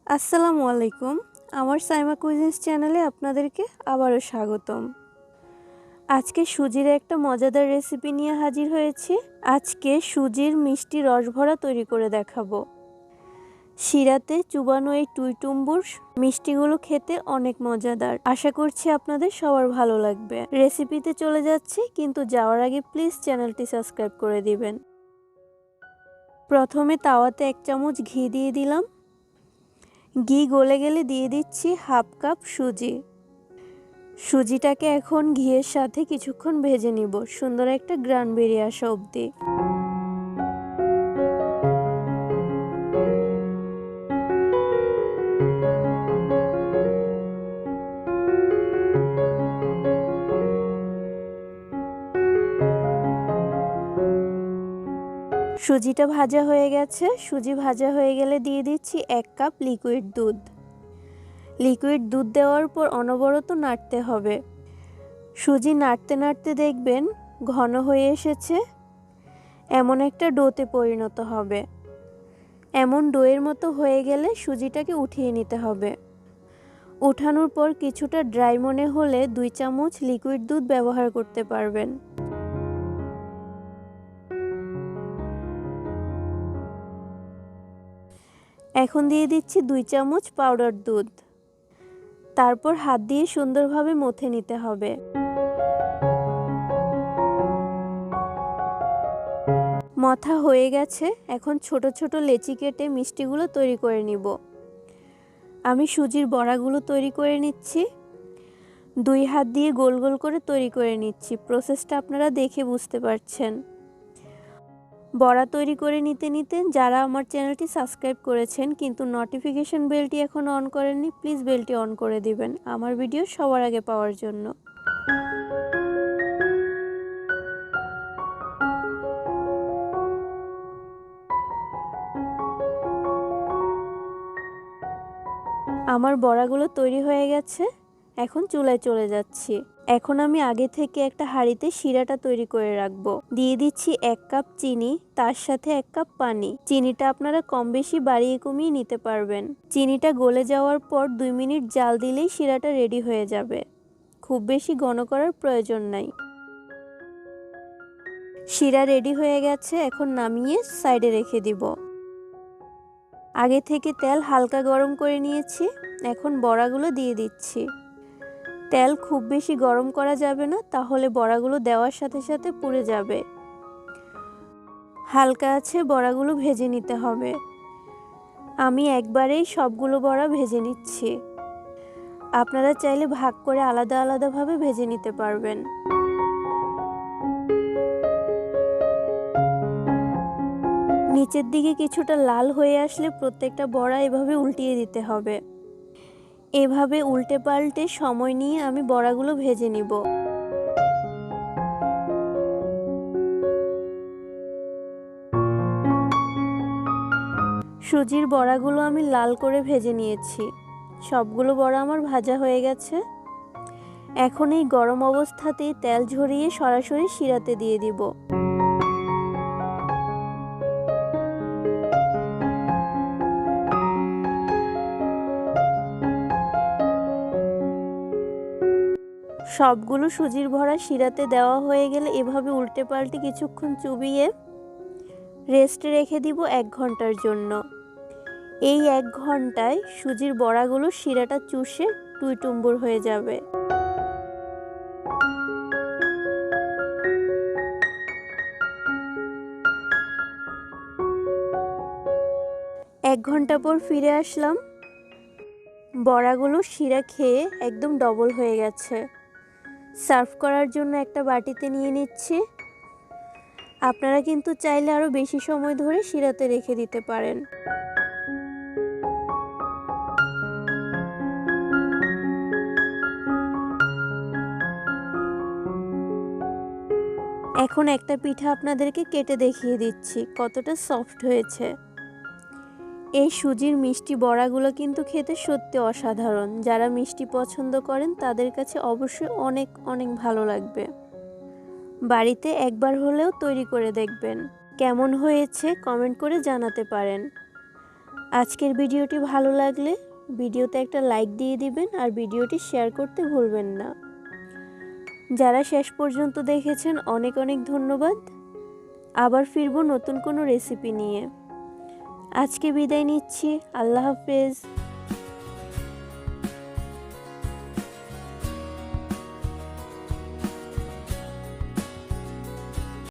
আসসালামু আলাইকুম। আমার সাইমা কুইজিন্স চ্যানেলে আপনাদেরকে আবারও স্বাগতম। আজকে সুজির একটা মজাদার রেসিপি নিয়ে হাজির হয়েছি। আজকে সুজির মিষ্টি রসভরা তৈরি করে দেখাবো। শিরাতে চুবানো এই টুইটুম্বুর মিষ্টিগুলো খেতে অনেক মজাদার। আশা করছি আপনাদের সবার ভালো লাগবে। রেসিপিতে চলে যাচ্ছি, কিন্তু যাওয়ার আগে প্লিজ চ্যানেলটি সাবস্ক্রাইব করে দিবেন। প্রথমে তাওয়াতে 1 চামচ ঘি দিয়ে দিলাম। ঘি গলে গেলে দিয়ে দিচ্ছি হাফ কাপ সুজি। সুজিটাকে এখন ঘিয়ের সাথে কিছুক্ষণ ভেজে নিব, সুন্দর একটা গ্রান বেরিয়ে আসা অবধি। সুজিটা ভাজা হয়ে গেছে। সুজি ভাজা হয়ে গেলে দিয়ে দিচ্ছি 1 কাপ লিকুইড দুধ। লিকুইড দুধ দেওয়ার পর অনবরত নাড়তে হবে। সুজি নাড়তে নাড়তে দেখবেন ঘন হয়ে এসেছে, এমন একটা ডোতে পরিণত হবে। এমন ডোয়ের মতো হয়ে গেলে সুজিটাকে উঠিয়ে নিতে হবে। উঠানোর পর কিছুটা ড্রাই মনে হলে 2 চামচ লিকুইড দুধ ব্যবহার করতে পারবেন। এখন দিয়ে দিচ্ছি 2 চামচ পাউডার দুধ। তারপর হাত দিয়ে সুন্দরভাবে মথে নিতে হবে। মথা হয়ে গেছে। এখন ছোট ছোট লেচি কেটে মিষ্টিগুলো তৈরি করে নিব। আমি সুজির বড়াগুলো তৈরি করে নিচ্ছি। 2 হাত দিয়ে গোল গোল করে তৈরি করে নিচ্ছি। প্রসেসটা আপনারা দেখে বুঝতে পারছেন। বড়া তৈরি করে নিতে নিতে যারা আমার চ্যানেলটি সাবস্ক্রাইব করেছেন কিন্তু নোটিফিকেশন বেলটি এখনও অন করেননি, প্লিজ বেলটি অন করে দিবেন আমার ভিডিও সবার আগে পাওয়ার জন্য। আমার বড়াগুলো তৈরি হয়ে গেছে। এখন চুলায় চলে যাচ্ছি। এখন আমি আগে থেকে একটা হাঁড়িতে শিরাটা তৈরি করে রাখবো। দিয়ে দিচ্ছি 1 কাপ চিনি, তার সাথে 1 কাপ পানি। চিনিটা আপনারা কম বেশি বাড়িয়ে কমিয়ে নিতে পারবেন। চিনিটা গলে যাওয়ার পর 2 মিনিট জাল দিলেই শিরাটা রেডি হয়ে যাবে। খুব বেশি ঘন করার প্রয়োজন নাই। শিরা রেডি হয়ে গেছে। এখন নামিয়ে সাইডে রেখে দিব। আগে থেকে তেল হালকা গরম করে নিয়েছি। এখন বড়াগুলো দিয়ে দিচ্ছি। তেল খুব বেশি গরম করা যাবে না, তাহলে বড়াগুলো দেওয়ার সাথে সাথে পুড়ে যাবে। হালকা আছে বড়াগুলো ভেজে নিতে হবে। আমি একবারেই সবগুলো বড়া ভেজে নিচ্ছি। আপনারা চাইলে ভাগ করে আলাদা আলাদাভাবে ভেজে নিতে পারবেন। নিচের দিকে কিছুটা লাল হয়ে আসলে প্রত্যেকটা বড়া এভাবে উল্টিয়ে দিতে হবে। এভাবে উল্টে পাল্টে সময় নিয়ে আমি বড়াগুলো ভেজে নিব। সুজির বড়াগুলো আমি লাল করে ভেজে নিয়েছি। সবগুলো বড়া আমার ভাজা হয়ে গেছে। এখন এই গরম অবস্থাতেই তেল ঝরিয়ে সরাসরি শিরাতে দিয়ে দিব। সবগুলো সুজির ভরা শিরাতে দেওয়া হয়ে গেলে এভাবে উল্টে পাল্টে কিছুক্ষণ চুবিয়ে রেস্টে রেখে দিব 1 ঘন্টার জন্য। এই 1 ঘন্টায় সুজির বড়াগুলো শিরাটা চুষে টুইটুম্বুর হয়ে যাবে। এক ঘন্টা পর ফিরে আসলাম। বড়াগুলো শিরা খেয়ে একদম ডবল হয়ে গেছে। সার্ভ করার জন্য একটা বাটিতে নিয়ে নিচ্ছি। আপনারা কিন্তু চাইলে আরও বেশি সময় ধরে শিরাতে রেখে দিতে পারেন। এখন একটা পিঠা আপনাদেরকে কেটে দেখিয়ে দিচ্ছি কতটা সফট হয়েছে। এই সুজির মিষ্টি বড়াগুলো কিন্তু খেতে সত্যি অসাধারণ। যারা মিষ্টি পছন্দ করেন তাদের কাছে অবশ্যই অনেক অনেক ভালো লাগবে। বাড়িতে একবার হলেও তৈরি করে দেখবেন। কেমন হয়েছে কমেন্ট করে জানাতে পারেন। আজকের ভিডিওটি ভালো লাগলে ভিডিওতে একটা লাইক দিয়ে দিবেন আর ভিডিওটি শেয়ার করতে ভুলবেন না। যারা শেষ পর্যন্ত দেখেছেন অনেক অনেক ধন্যবাদ। আবার ফিরবো নতুন কোনো রেসিপি নিয়ে। আজকে বিদায় নিচ্ছি। আল্লাহ হাফেজ।